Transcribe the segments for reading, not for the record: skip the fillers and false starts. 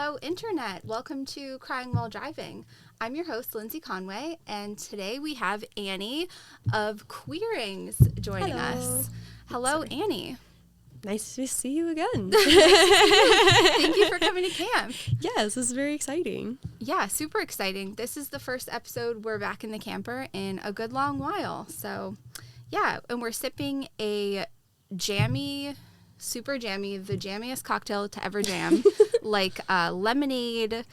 Hello, Internet. Welcome to Crying While Driving. I'm your host, Lindsay Conway, and today we have Annie of Queerings joining us. Hello, Annie. Nice to see you again. Thank you for coming to camp. Yes, this is very exciting. Yeah, super exciting. This is the first episode we're back in the camper in a good long while. So, yeah, and we're sipping a jammy, super jammy, the jammiest cocktail to ever jam, like a lemonade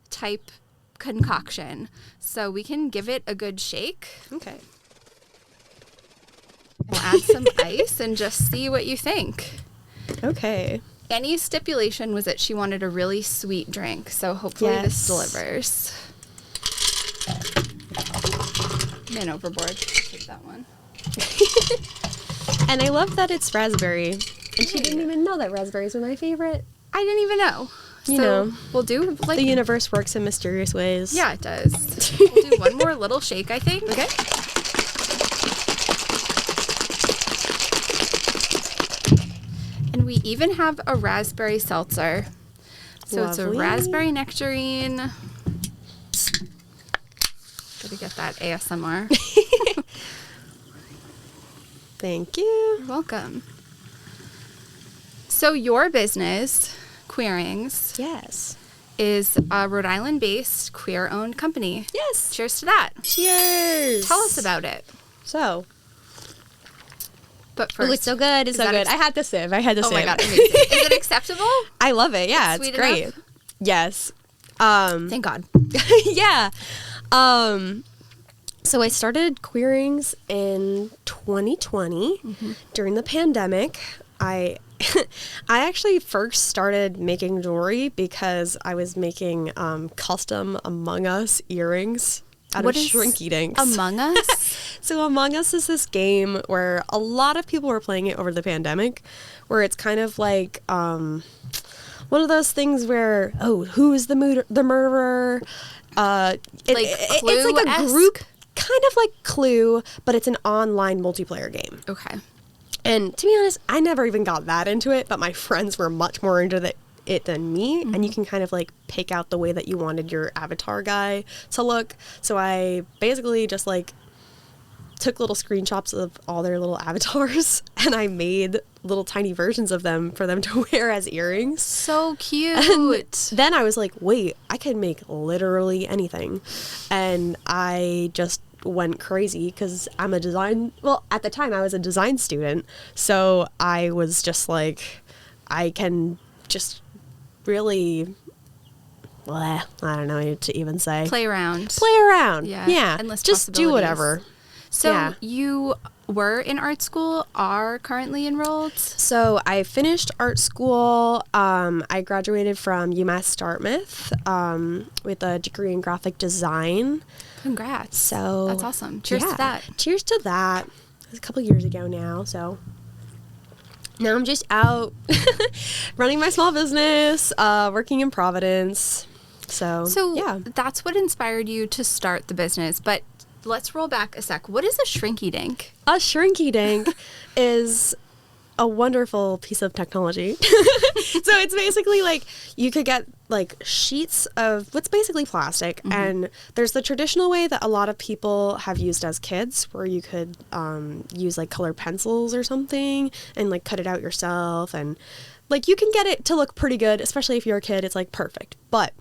type concoction. So we can give it a good shake. Okay. We'll add some ice and just see what you think. Okay. Annie's stipulation was that she wanted a really sweet drink, so hopefully this delivers. Man overboard. Take that one. And I love that it's raspberry. And she didn't even know that raspberries were my favorite. I didn't even know. You know. We'll do like... The universe works in mysterious ways. Yeah, it does. We'll do one more little shake, I think. Okay. And we even have a raspberry seltzer. So It's a raspberry nectarine. Gotta get that ASMR. Thank you. You're welcome. So your business, Queerings, Yes. is a Rhode Island-based queer-owned company. Yes. Cheers to that. Cheers. Tell us about it. So. But first, it's so good. It's so good. I had to sip. Oh my God, amazing. Is it acceptable? I love it. Yeah, it's great. Enough? Yes. Thank God. Yeah. So I started Queerings in 2020 during the pandemic. I actually first started making jewelry because I was making custom Among Us earrings out of Shrinky Dinks. Among Us? So Among Us is this game where a lot of people were playing it over the pandemic, where it's kind of like one of those things where, who is the murderer? It's like a group, kind of like Clue, but it's an online multiplayer game. Okay. And to be honest, I never even got that into it, but my friends were much more into it than me. And you can kind of like pick out the way that you wanted your avatar guy to look. So I basically just like took little screenshots of all their little avatars and I made little tiny versions of them for them to wear as earrings. So cute. And then I was like, wait, I can make literally anything. And I just went crazy because at the time I was a design student, so I was just like, I can just really, I don't know what to even say. Play around. Yeah. Endless just do whatever. So you were in art school, are currently enrolled? So I finished art school. I graduated from UMass Dartmouth with a degree in graphic design. Congrats. So that's awesome. Cheers to that. Cheers to that. It was a couple years ago now, so now I'm just out running my small business, working in Providence. So yeah. That's what inspired you to start the business, but let's roll back a sec. What is a shrinky dink? A shrinky dink is a wonderful piece of technology. So it's basically like you could get like sheets of what's basically plastic, and there's the traditional way that a lot of people have used as kids where you could use like colored pencils or something and like cut it out yourself, and like you can get it to look pretty good, especially if you're a kid. It's like perfect. But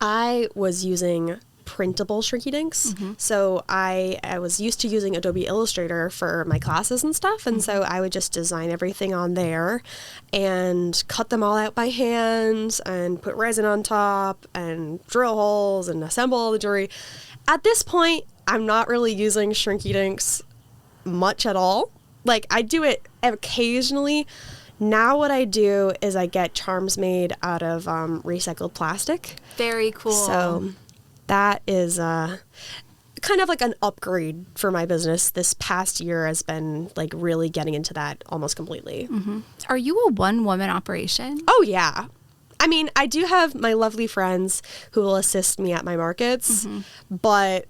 I was using printable shrinky dinks. So I was used to using Adobe Illustrator for my classes and stuff, and so I would just design everything on there and cut them all out by hand and put resin on top and drill holes and assemble all the jewelry. At this point, I'm not really using shrinky dinks much at all. Like, I do it occasionally. Now what I do is I get charms made out of recycled plastic. Very cool. So that is kind of like an upgrade for my business. This past year has been like really getting into that almost completely. Are you a one-woman operation? Oh, yeah. I mean, I do have my lovely friends who will assist me at my markets, but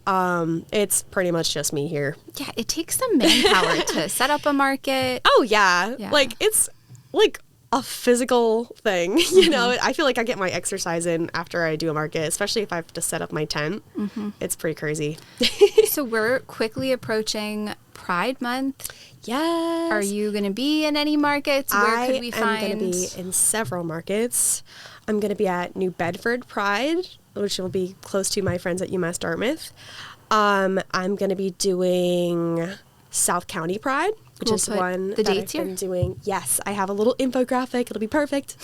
it's pretty much just me here. Yeah, it takes some manpower to set up a market. Oh, yeah. Like, it's like a physical thing. You know, I feel like I get my exercise in after I do a market, especially if I have to set up my tent. It's pretty crazy. So we're quickly approaching Pride Month. Yes. Are you going to be in any markets? Where could we find? I'm going to be in several markets. I'm going to be at New Bedford Pride, which will be close to my friends at UMass Dartmouth. I'm going to be doing South County Pride, which is one that I've been doing. Yes, I have a little infographic. It'll be perfect.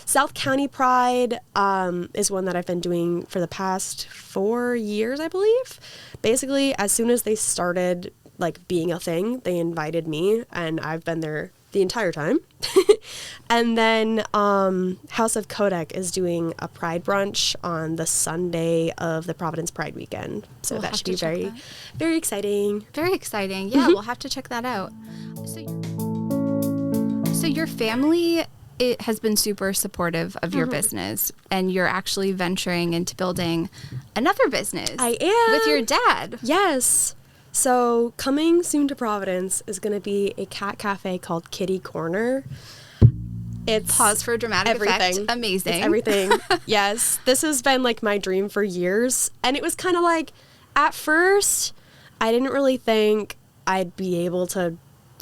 South County Pride is one that I've been doing for the past 4 years, I believe. Basically, as soon as they started like being a thing, they invited me, and I've been there the entire time. And then House of Kodak is doing a Pride brunch on the Sunday of the Providence Pride weekend. So that should be very, very exciting. Very exciting. Yeah, we'll have to check that out. So your family, it has been super supportive of your business, and you're actually venturing into building another business. I am. With your dad. Yes. So coming soon to Providence is going to be a cat cafe called Kitty Corner. It's pause for a dramatic effect. Amazing. It's everything. Yes. This has been like my dream for years. And it was kind of like, at first, I didn't really think I'd be able to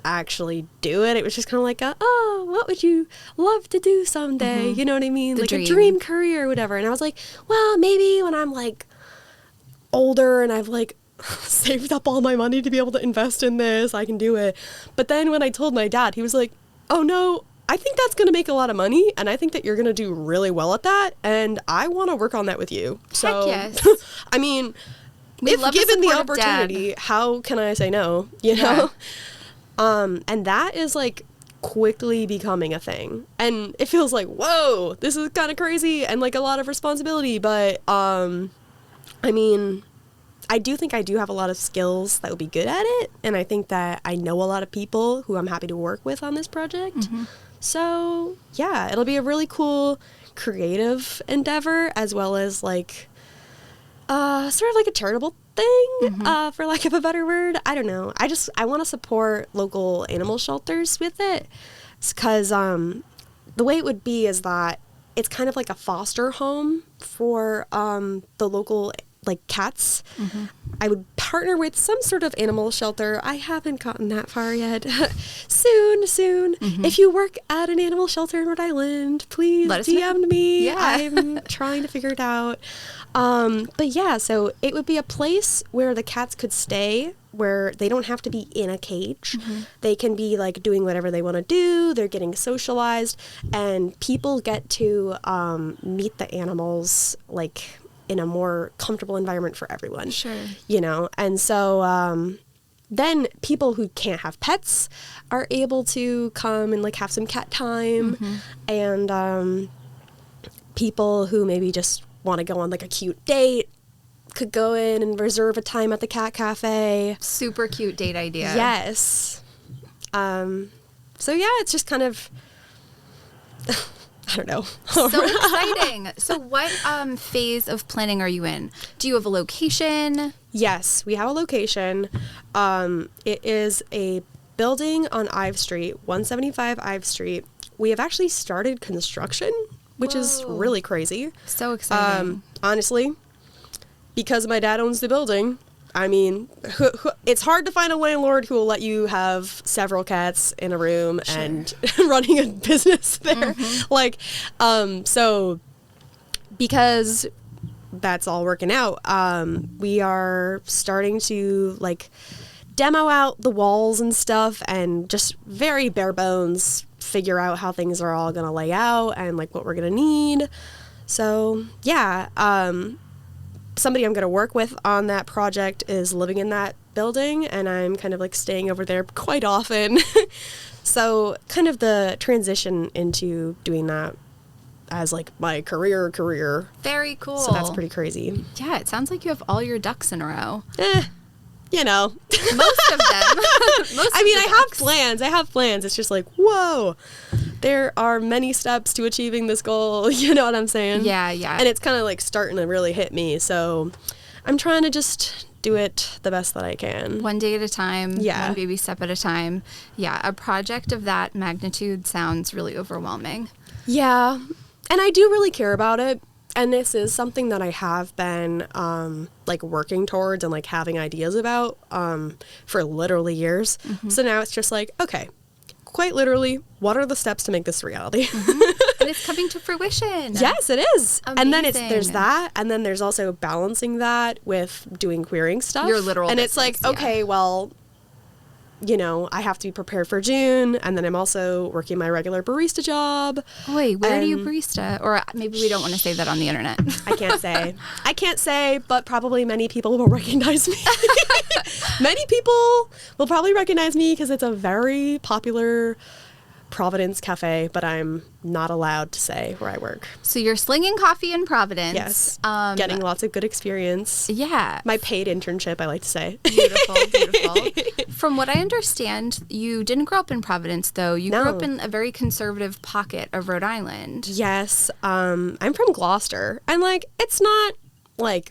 actually do it. It was just kind of like, oh, what would you love to do someday? You know what I mean? Like a dream career or whatever. And I was like, well, maybe when I'm like older and I've like saved up all my money to be able to invest in this, I can do it. But then when I told my dad, he was like, oh no, I think that's going to make a lot of money, and I think that you're going to do really well at that, and I want to work on that with you. So, heck yes. I mean, if given the opportunity, how can I say no? You know? And that is like quickly becoming a thing, and it feels like, whoa, this is kind of crazy and like a lot of responsibility, but I mean, I do think I do have a lot of skills that would be good at it, and I think that I know a lot of people who I'm happy to work with on this project. So, yeah, it'll be a really cool creative endeavor, as well as like sort of like a charitable thing, for lack of a better word. I don't know. I want to support local animal shelters with it, because the way it would be is that it's kind of like a foster home for the local like cats. I would partner with some sort of animal shelter. I haven't gotten that far yet. Soon. If you work at an animal shelter in Rhode Island, please DM me. Yeah. I'm trying to figure it out. But yeah, so it would be a place where the cats could stay, where they don't have to be in a cage. They can be like doing whatever they want to do. They're getting socialized, and people get to meet the animals like in a more comfortable environment for everyone. Sure. You know, and so then people who can't have pets are able to come and like have some cat time, and people who maybe just want to go on like a cute date could go in and reserve a time at the cat cafe. Super cute date idea. Yes. So yeah, it's just kind of I don't know. So exciting. So what phase of planning are you in? Do you have a location? Yes, we have a location. It is a building on Ive Street, 175 Ive Street. We have actually started construction, which is really crazy. So exciting. Honestly, because my dad owns the building, I mean, it's hard to find a landlord who will let you have several cats in a room and running a business there. Like, so because that's all working out, we are starting to like demo out the walls and stuff, and just very bare bones figure out how things are all going to lay out and like what we're going to need. So yeah, somebody I'm going to work with on that project is living in that building, and I'm kind of like staying over there quite often. So kind of the transition into doing that as like my career. Very cool. So that's pretty crazy. Yeah, it sounds like you have all your ducks in a row. You know. Most of them. I mean, I have plans. It's just like, whoa, there are many steps to achieving this goal. You know what I'm saying? Yeah. And it's kind of like starting to really hit me. So I'm trying to just do it the best that I can. One day at a time, Yeah. one baby step at a time. Yeah, a project of that magnitude sounds really overwhelming. Yeah, and I do really care about it. And this is something that I have been, like, working towards and, like, having ideas about for literally years. So now it's just like, okay, quite literally, what are the steps to make this a reality? And it's coming to fruition. Yes, it is. Amazing. And then there's that, and then there's also balancing that with doing queering stuff. Your literal And business, it's like, okay, well, you know, I have to be prepared for June, and then I'm also working my regular barista job. Wait, where do you barista? Or maybe we don't want to say that on the internet. I can't say, but probably many people will recognize me. Many people will probably recognize me because it's a very popular Providence cafe, but I'm not allowed to say where I work. So you're slinging coffee in Providence. Yes. Getting lots of good experience. Yeah. My paid internship, I like to say. Beautiful, beautiful. From what I understand, you didn't grow up in Providence, though. You grew up in a very conservative pocket of Rhode Island. Yes. I'm from Gloucester. And, like, it's not, like,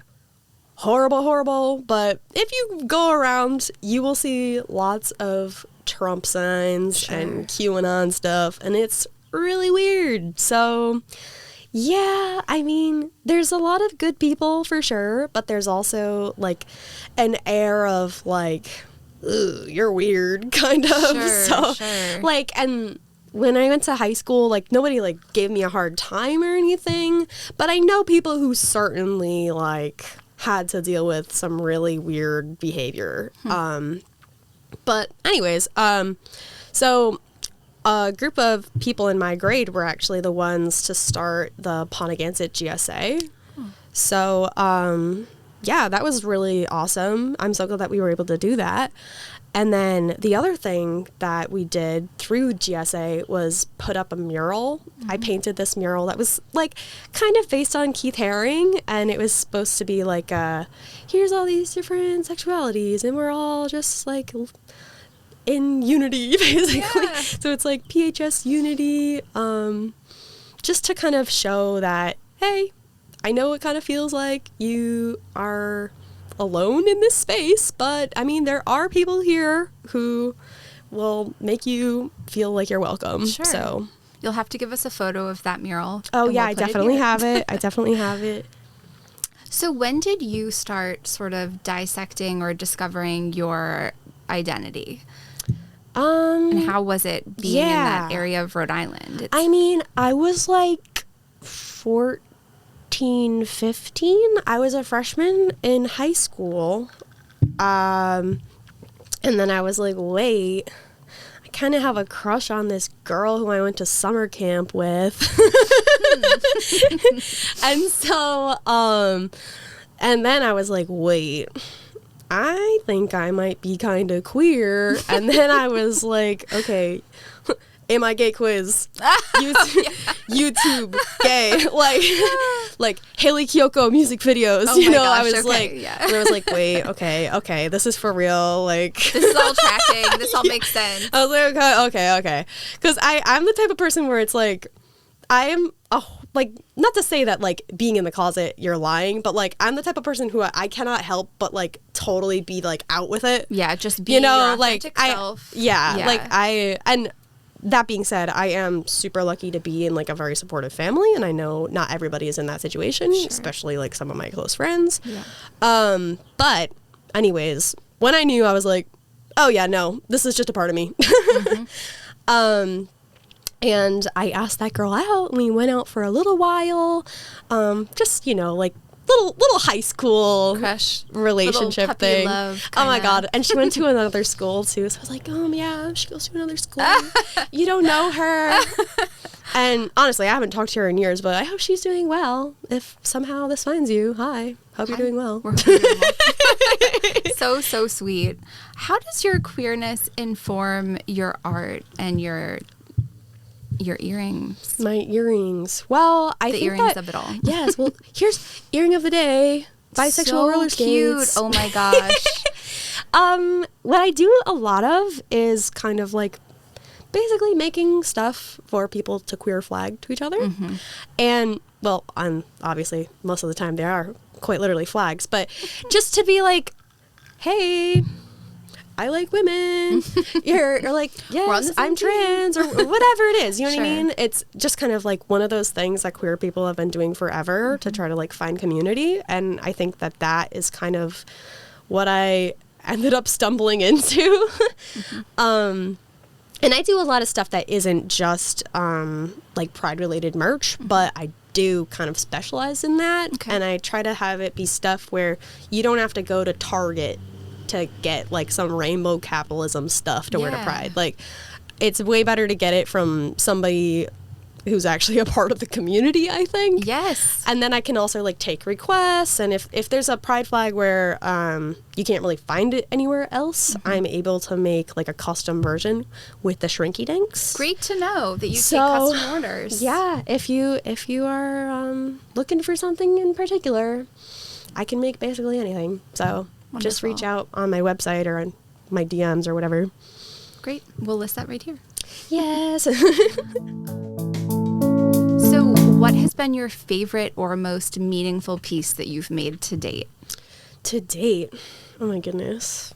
horrible, but if you go around, you will see lots of Trump signs and QAnon stuff, and it's really weird. So, yeah, I mean, there's a lot of good people for sure, but there's also, like, an air of, like, ugh, you're weird, kind of. Like, and when I went to high school, like, nobody, like, gave me a hard time or anything, but I know people who certainly, like, had to deal with some really weird behavior. But anyways, so a group of people in my grade were actually the ones to start the Ponagansett GSA. So, yeah, that was really awesome. I'm so glad that we were able to do that. And then the other thing that we did through GSA was put up a mural. I painted this mural that was, like, kind of based on Keith Haring, and it was supposed to be like, here's all these different sexualities, and we're all just, like, in unity, basically. Yeah. So it's like PHS unity, just to kind of show that, hey, I know it kind of feels like you are alone in this space, but I mean, there are people here who will make you feel like you're welcome. Sure. So you'll have to give us a photo of that mural. Oh yeah, I definitely have it. I definitely have it. So when did you start sort of dissecting or discovering your identity? And how was it being in that area of Rhode Island? I mean, I was like 14, 15. I was a freshman in high school. And then I was like, wait, I kind of have a crush on this girl who I went to summer camp with. And so, and then I was like, wait, I think I might be kind of queer. And then I was like, okay, am I gay quiz? YouTube gay. Like Haley Kiyoko music videos. Oh you know, gosh, I was okay, I was like, wait, okay, this is for real. Like, this is all tracking. This all makes sense. I was like, okay. Because I'm the type of person where it's like, I am like, not to say that, like, being in the closet, you're lying, but, like, I'm the type of person who I cannot help but, like, totally be, like, out with it. Yeah, just be your authentic self. And that being said, I am super lucky to be in, like, a very supportive family, and I know not everybody is in that situation, especially, like, some of my close friends. Yeah. But anyways, when I knew, I was like, oh, yeah, no, this is just a part of me. And I asked that girl out, and we went out for a little while, just, you know, like, little high school crush relationship puppy thing. Love, oh my God. And she went to another school too. So I was like, yeah, she goes to another school. You don't know her. And honestly, I haven't talked to her in years, but I hope she's doing well. If somehow this finds you, hi. Hope you're doing well. So sweet. How does your queerness inform your art and your earrings? My earrings. Well, I think the earrings of it all. Yes. Well, here's earring of the day. Bisexual so roller cute. skates. Oh my gosh. What I do a lot of is kind of like basically making stuff for people to queer flag to each other. Mm-hmm. And well, obviously most of the time they are quite literally flags, but just to be like, hey, I like women. You're like, yes, I'm trans, or whatever it is. You know what I mean? It's just kind of like one of those things that queer people have been doing forever to try to like find community. And I think that that is kind of what I ended up stumbling into. And I do a lot of stuff that isn't just like Pride related merch, but I do kind of specialize in that. Okay. And I try to have it be stuff where you don't have to go to Target to get like some rainbow capitalism stuff to wear to Pride. Like, it's way better to get it from somebody who's actually a part of the community, I think. Yes. And then I can also like take requests, and if there's a Pride flag where you can't really find it anywhere else, I'm able to make like a custom version with the shrinky dinks. Great to know that you take custom orders. Yeah, if you are looking for something in particular, I can make basically anything. So just reach out on my website or on my DMs or whatever. Great. We'll list that right here. Yes. So what has been your favorite or most meaningful piece that you've made to date? To date? Oh my goodness.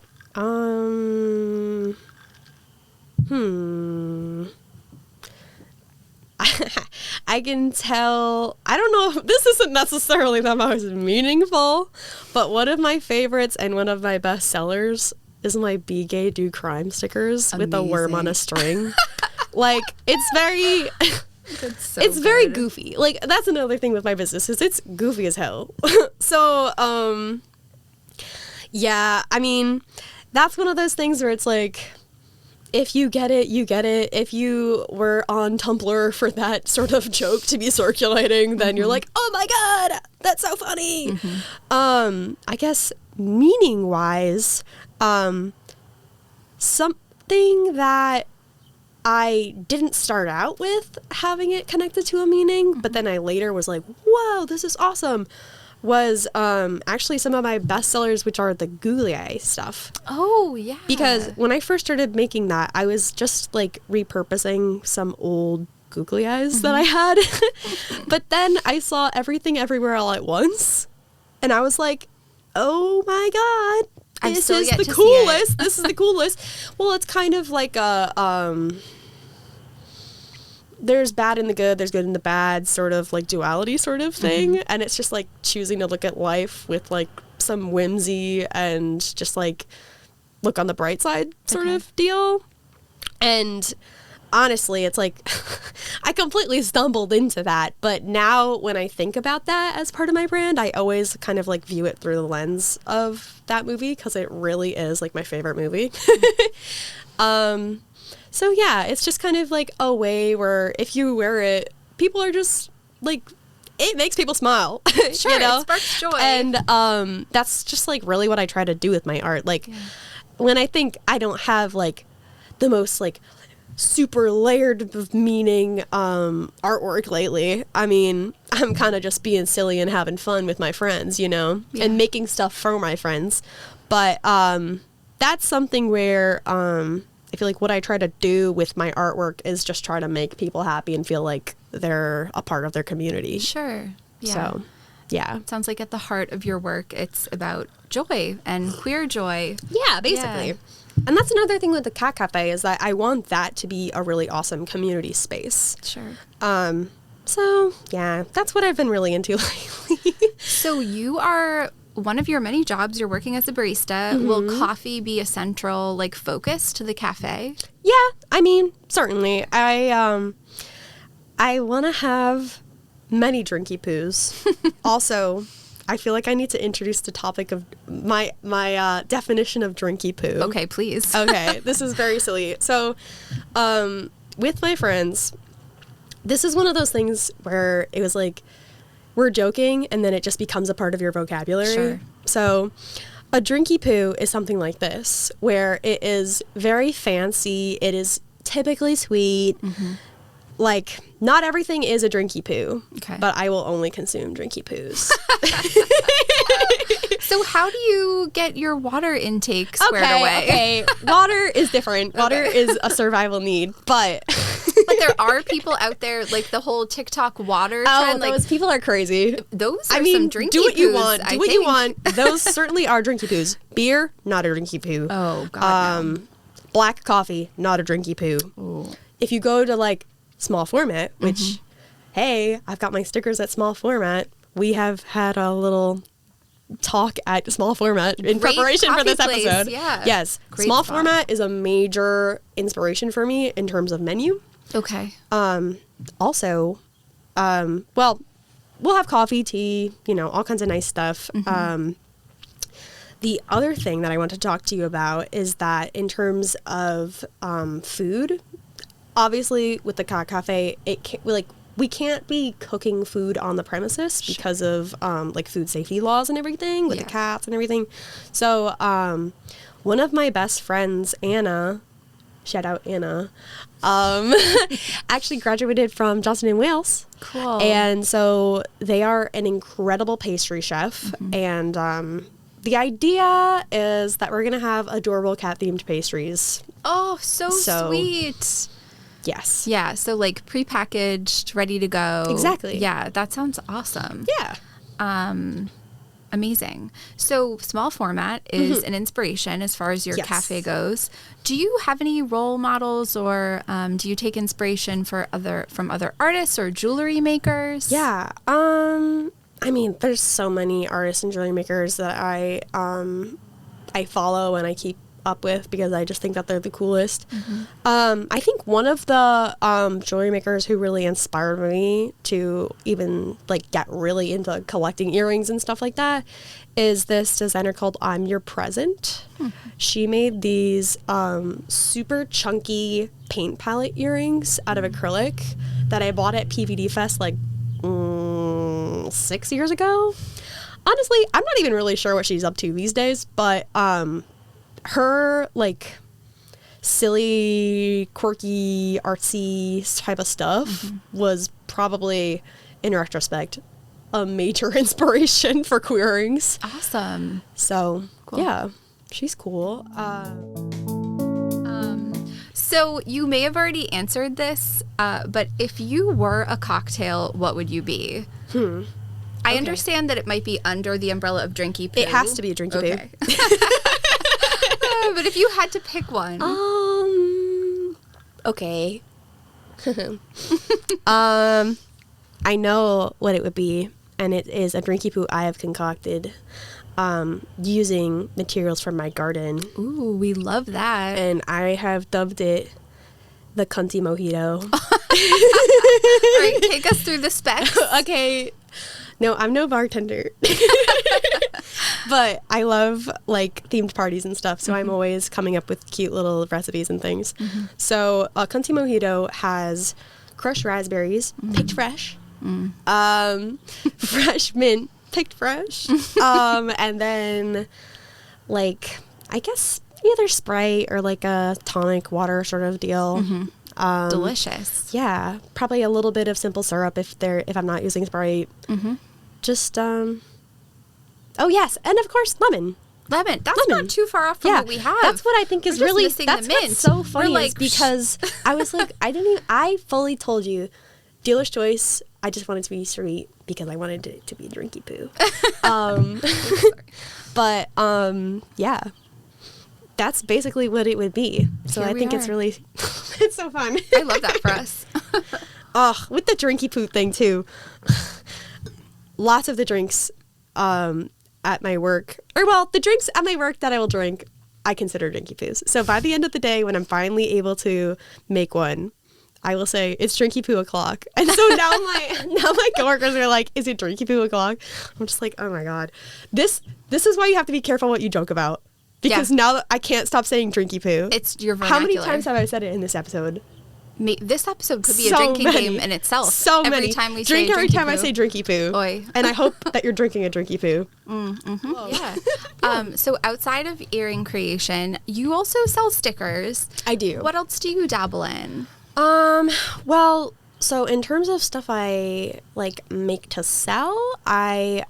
I can tell, I don't know if this isn't necessarily the most meaningful, but one of my favorites and one of my best sellers is my Be Gay Do Crime stickers. Amazing. With a worm on a string. Like, it's very... It's very goofy. Like, that's another thing with my business, is it's goofy as hell. So, yeah, I mean, that's one of those things where it's like, if you get it, you get it. If you were on Tumblr for that sort of joke to be circulating, then you're like, oh my God, that's so funny. I guess meaning-wise, something that I didn't start out with having it connected to a meaning, but then I later was like, whoa, this is awesome, was actually some of my best sellers, which are the googly eye stuff. Oh, yeah. Because when I first started making that, I was just like repurposing some old googly eyes that I had. But then I saw Everything Everywhere All at Once, and I was like, oh my God, this is the coolest. This is the coolest. Well, it's kind of like a there's bad in the good, there's good in the bad, sort of like duality sort of thing. And it's just like choosing to look at life with like some whimsy and just like look on the bright side sort of deal. And honestly, it's like I completely stumbled into that, but now when I think about that as part of my brand, I always kind of like view it through the lens of that movie, because it really is like my favorite movie. So yeah, it's just kind of like a way where if you wear it, people are just like, it makes people smile. Sure, you know? It sparks joy. And that's just like really what I try to do with my art. Like when I think I don't have like the most like super layered of meaning artwork lately, I mean, I'm kind of just being silly and having fun with my friends, you know, and making stuff for my friends. But that's something where I feel like what I try to do with my artwork is just try to make people happy and feel like they're a part of their community. Sure. Yeah. So, yeah. It sounds like at the heart of your work, it's about joy and queer joy. Yeah, basically. Yeah. And that's another thing with the Cat Cafe, is that I want that to be a really awesome community space. Sure. So, yeah, that's what I've been really into lately. So you are... one of your many jobs, you're working as a barista. Will coffee be a central like focus to the cafe? Yeah, I mean, certainly. I want to have many Drinkypoos. Also, I feel like I need to introduce the topic of my definition of Drinkypoo. Okay, please. Okay, this is very silly. So, with my friends, this is one of those things where it was like, we're joking, and then it just becomes a part of your vocabulary. Sure. So a Drinkypoo is something like this, where it is very fancy. It is typically sweet. Like, not everything is a Drinkypoo, but I will only consume Drinkypoos. So how do you get your water intake squared away? Okay, water is different. Water is a survival need, but But there are people out there, like the whole TikTok water Oh, trend. Like, those people are crazy. those are I mean, some drinky do what you poos, want. I Do what you think. want. Those certainly are drinky poos. Beer, not a drinky poo. Oh, God, no. Black coffee, not a drinky poo. Ooh. If you go to like small format, which, hey, I've got my stickers at small format. We have had a little talk at small format in Great preparation for this coffee place, episode. yeah. Yes, Great small spot. format is a major inspiration for me in terms of menu. Okay. Also, well, we'll have coffee, tea, all kinds of nice stuff. The other thing that I want to talk to you about is that in terms of food, obviously with the cat cafe, we can't be cooking food on the premises because of like food safety laws and everything with the cats and everything. So one of my best friends, Anna, shout out Anna, actually graduated from Johnson & Wales. Cool. And so they are an incredible pastry chef. And the idea is that we're going to have adorable cat-themed pastries. Oh, so sweet. Yes. Yeah, so like prepackaged, ready to go. Exactly. Yeah, that sounds awesome. Yeah. Amazing. So small format is an inspiration as far as your Yes. cafe goes. Do you have any role models, or do you take inspiration from other artists or jewelry makers? Yeah. I mean, there's so many artists and jewelry makers that I follow and I keep up with because I just think that they're the coolest. I think one of the jewelry makers who really inspired me to even like get really into collecting earrings and stuff like that is this designer called I'm Your Present. She made these super chunky paint palette earrings out of acrylic that I bought at PVD Fest like 6 years ago. Honestly, I'm not even really sure what she's up to these days, but her like silly, quirky, artsy type of stuff was probably, in retrospect, a major inspiration for queerings. Awesome. So Cool. yeah, she's cool. So you may have already answered this, but if you were a cocktail, what would you be? I understand that it might be under the umbrella of Drinkypoo. It has to be a Drinkypoo. Okay. But if you had to pick one. Okay. I know what it would be, and it is a Drinkypoo I have concocted using materials from my garden. Ooh, we love that. And I have dubbed it the Cunty Mojito. All right, take us through the specs. Okay. No, I'm no bartender. But I love like themed parties and stuff, so I'm always coming up with cute little recipes and things. So a Cunty Mojito has crushed raspberries, picked fresh, fresh mint, picked fresh, and then like I guess either Sprite or like a tonic water sort of deal. Delicious. Yeah, probably a little bit of simple syrup if I'm not using Sprite. Just oh yes, and of course lemon. Lemon. That's Lemon. not too far off from Yeah, what we have. that's what I think is We're just really missing that's the mint. what's so funny We're is because I was like I fully told you dealer's choice. I just wanted to be sweet because I wanted it to be Drinkypoo. But yeah. That's basically what it would be. So Here I we think it's are. really it's so fun. I love that for us. With the Drinkypoo thing too. Lots of the drinks at my work, the drinks at my work that I will drink, I consider Drinkypoos. So by the end of the day, when I'm finally able to make one, I will say it's Drinkypoo o'clock. And so now my coworkers are like, "Is it Drinkypoo o'clock?" I'm just like, "Oh my god, this is why you have to be careful what you joke about." Because now that I can't stop saying Drinkypoo. It's your How vernacular. many times have I said it in this episode? This episode could be a So drinking many. game in itself. So every many. time we Drink say every time I Drinkypoo. say Drinkypoo. Oi. And I hope that you're drinking a Drinkypoo. Yeah. So outside of earring creation, you also sell stickers. I do. What else do you dabble in? Well, so in terms of stuff I like make to sell, I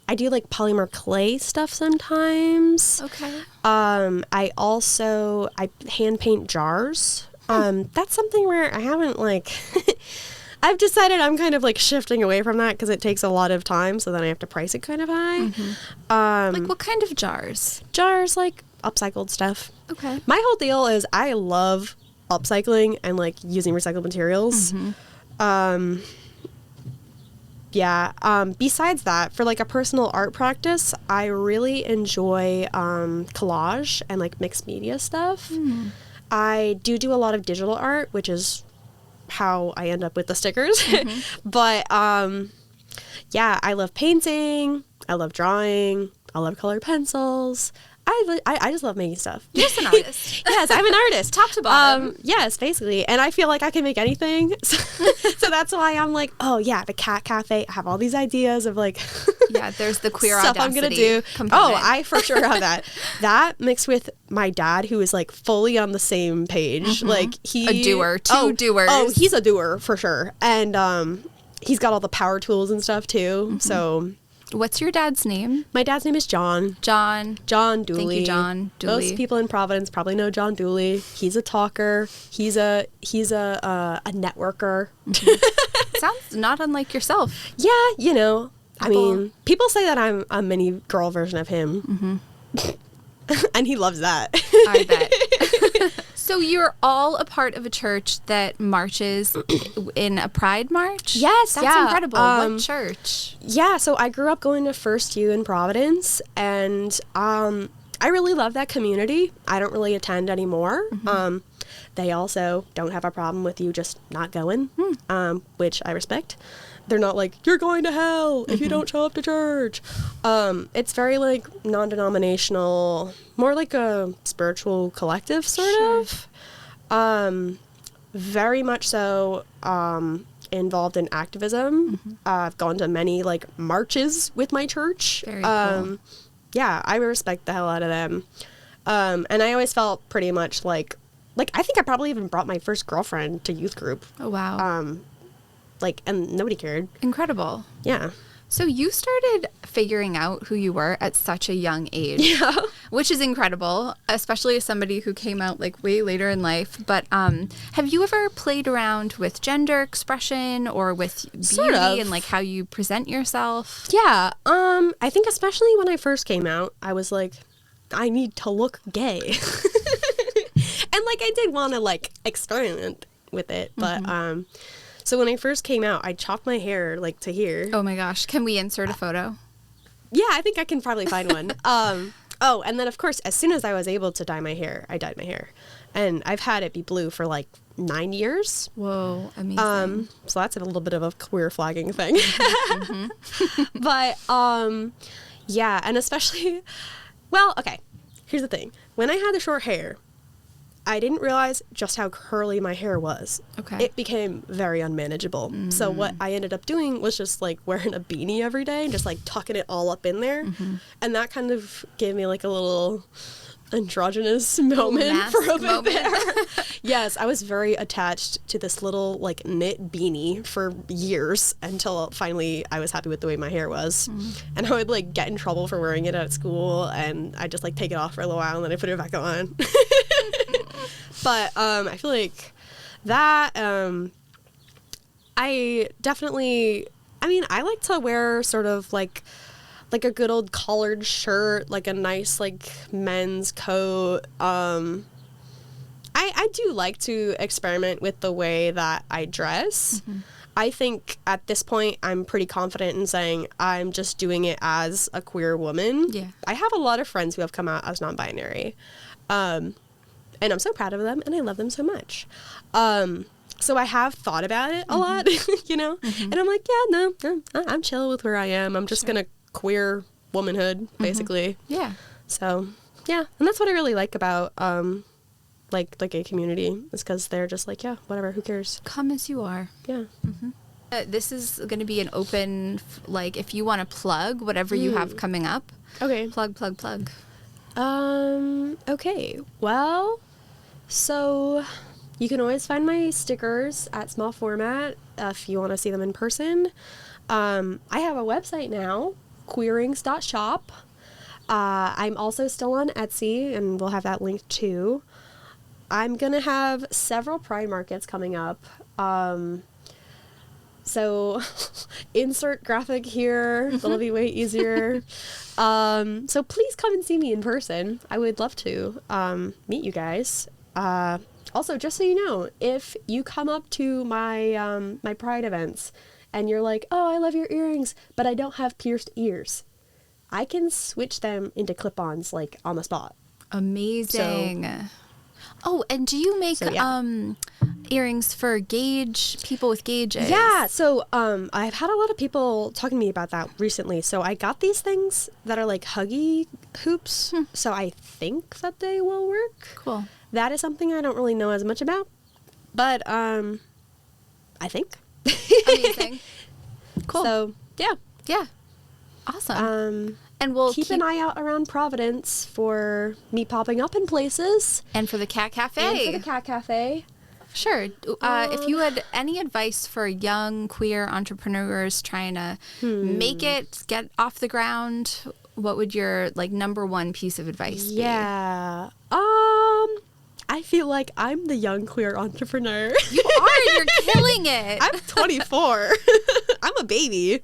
I do like polymer clay stuff sometimes. Okay. I hand paint jars. That's something where I haven't like, I've decided I'm kind of like shifting away from that because it takes a lot of time. So then I have to price it kind of high. Like what kind of jars? Jars, like upcycled stuff. Okay. My whole deal is I love upcycling and like using recycled materials. Besides that, for like a personal art practice, I really enjoy collage and like mixed media stuff. I do a lot of digital art, which is how I end up with the stickers. But I love painting. I love drawing. I love colored pencils. I just love making stuff. You're just an artist. Yes, I'm an artist. Top to bottom. Yes, basically. And I feel like I can make anything. So that's why I'm like, oh, yeah, the cat cafe. I have all these ideas of like... Yeah, there's the queer stuff audacity I'm going to do. component. Oh, I for sure have that. That mixed with my dad, who is like fully on the same page. Like A doer. Two doers. Oh, he's a doer for sure. And he's got all the power tools and stuff too. So... What's your dad's name? My dad's name is John. John Dooley. Thank you, John Dooley. Most people in Providence probably know John Dooley. He's a talker. He's a networker. Sounds not unlike yourself. Yeah, you know. I mean, people say that I'm a mini girl version of him. And he loves that. I bet. So you're all a part of a church that marches in a pride march? Yes, That's yeah. incredible. What church? Yeah, so I grew up going to First U in Providence, and I really love that community. I don't really attend anymore. They also don't have a problem with you just not going, which I respect. They're not like, you're going to hell if you don't show up to church. It's very like non-denominational, more like a spiritual collective sort of. Very much so involved in activism. I've gone to many like marches with my church. Very cool. Yeah, I respect the hell out of them. And I always felt pretty much like I think I probably even brought my first girlfriend to youth group. Oh, wow. And nobody cared. Incredible. Yeah. So you started figuring out who you were at such a young age. Yeah. Which is incredible, especially as somebody who came out like way later in life. But have you ever played around with gender expression or with beauty Sort of. and like how you present yourself? Yeah. I think especially when I first came out, I was like, I need to look gay. And like I did want to like experiment with it, but so when I first came out, I chopped my hair like to here. Oh my gosh. Can we insert a photo? Yeah, I think I can probably find one. Oh, and then of course, as soon as I was able to dye my hair, I dyed my hair. And I've had it be blue for like 9 years. Whoa, amazing. So that's a little bit of a queer flagging thing. But yeah, and especially, well, okay, here's the thing. When I had the short hair, I didn't realize just how curly my hair was. Okay. It became very unmanageable. So what I ended up doing was just like wearing a beanie every day and just like tucking it all up in there. And that kind of gave me like a little androgynous moment for a bit there. Yes, I was very attached to this little like knit beanie for years until finally I was happy with the way my hair was. And I would like get in trouble for wearing it at school, and I'd just like take it off for a little while and then I put it back on. But I feel like that I definitely, I mean, I like to wear sort of like a good old collared shirt, like a nice like men's coat. I do like to experiment with the way that I dress. I think at this point I'm pretty confident in saying I'm just doing it as a queer woman. Yeah. I have a lot of friends who have come out as non-binary. And I'm so proud of them and I love them so much. So I have thought about it a lot, you know? And I'm like, yeah, no, I'm chill with where I am. I'm just going to queer womanhood, basically. Yeah. So, yeah. And that's what I really like about, like, the gay community, is because they're just like, yeah, whatever, who cares? Come as you are. Yeah. This is going to be an open, like, if you want to plug whatever you have coming up. Okay. Plug. Okay. Well, so you can always find my stickers at Small Format if you want to see them in person. I have a website now, queerings.shop. I'm also still on Etsy, and we'll have that linked too. I'm going to have several Pride markets coming up. So insert graphic here. That'll be way easier. So please come and see me in person. I would love to meet you guys. Also, just so you know, if you come up to my my Pride events and you're like, oh, I love your earrings, but I don't have pierced ears, I can switch them into clip-ons like on the spot. Amazing. Oh, and do you make earrings for people with gauges? Yeah, so I've had a lot of people talking to me about that recently. So I got these things that are like huggy hoops. So I think that they will work. Cool. That is something I don't really know as much about, but I think. Amazing. Cool. So yeah. Yeah. Awesome. And we'll keep an eye out around Providence for me popping up in places. And for the Cat Cafe. Sure. If you had any advice for young queer entrepreneurs trying to make it, get off the ground, what would your number one piece of advice be? Yeah. I feel like I'm the young queer entrepreneur. You are. You're killing it. I'm 24. I'm a baby.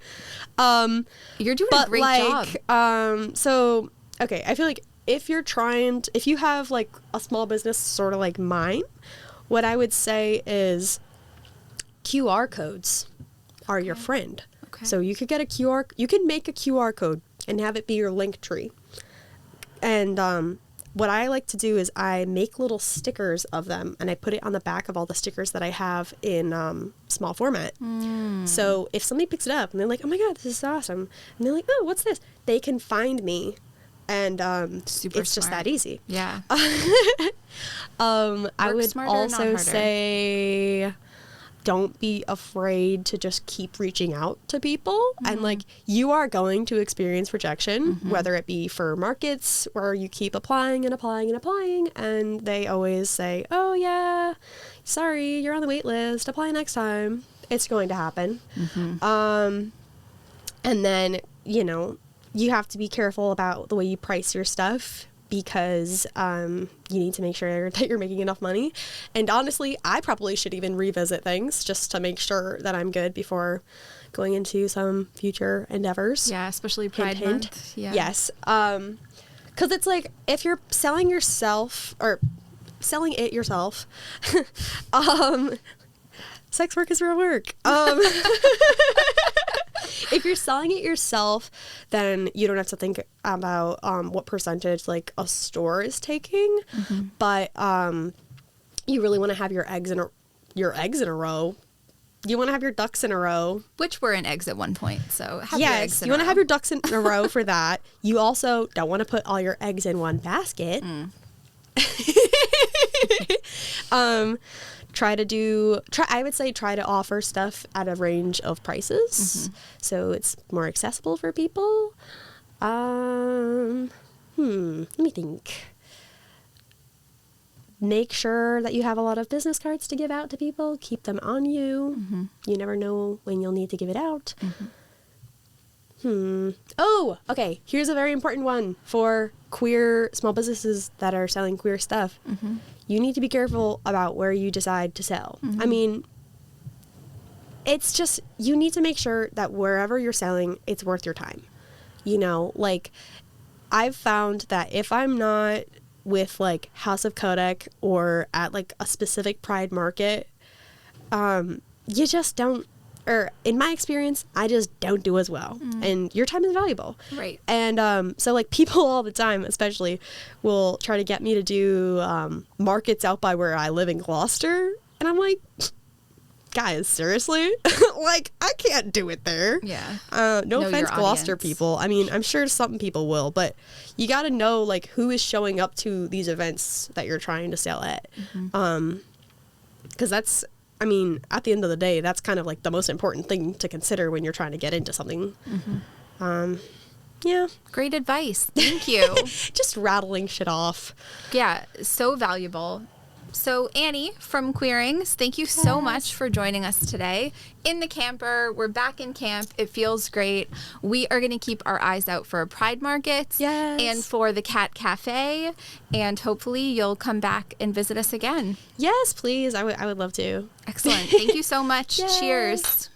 You're doing a great job. So, okay, I feel like if you have like a small business sort of like mine, what I would say is QR codes are your friend. Okay. So you can make a QR code and have it be your linktree. And what I like to do is I make little stickers of them and I put it on the back of all the stickers that I have in small format. So if somebody picks it up and they're like, oh my God, this is awesome. And they're like, oh, what's this? They can find me. And Super it's just smart. that easy. Yeah. I would smarter, also not harder. say don't be afraid to just keep reaching out to people. And you are going to experience rejection, whether it be for markets where you keep applying and applying and applying and they always say, oh yeah, sorry, you're on the wait list, apply next time. It's going to happen. And then, you have to be careful about the way you price your stuff because you need to make sure that you're making enough money. And honestly, I probably should even revisit things just to make sure that I'm good before going into some future endeavors. Yeah, especially Pride Month. Yeah. Yes. Because it's like if you're selling yourself or selling it yourself, sex work is real work. If you're selling it yourself, then you don't have to think about what percentage a store is taking. But you really want to have your eggs in a row. You want to have your ducks in a row. Which were in eggs at one point, so have yes, your eggs in you want to a have row. your ducks in a row for that. You also don't want to put all your eggs in one basket. I would say try to offer stuff at a range of prices so it's more accessible for people. Let me think. Make sure that you have a lot of business cards to give out to people. Keep them on you. You never know when you'll need to give it out. Oh, okay. Here's a very important one for queer small businesses that are selling queer stuff. You need to be careful about where you decide to sell. I mean, it's just, you need to make sure that wherever you're selling, it's worth your time. I've found that if I'm not with House of Kodak or at a specific Pride market, you just don't, or in my experience, I just don't do as well. And your time is valuable. Right. And so people all the time, especially, will try to get me to do markets out by where I live in Gloucester. And I'm like, guys, seriously? I can't do it there. Yeah. No Know offense, your Gloucester audience. people. I mean, I'm sure some people will, but you got to know who is showing up to these events that you're trying to sell at. Because that's, I mean, at the end of the day, that's kind of the most important thing to consider when you're trying to get into something. Yeah. Great advice. Thank you. Just rattling shit off. Yeah, so valuable. So Annie from Queerings, thank you so much for joining us today. In the camper, we're back in camp. It feels great. We are going to keep our eyes out for Pride markets and for the Cat Cafe, and hopefully you'll come back and visit us again. Yes, please. I would love to. Excellent. Thank you so much. Yay. Cheers.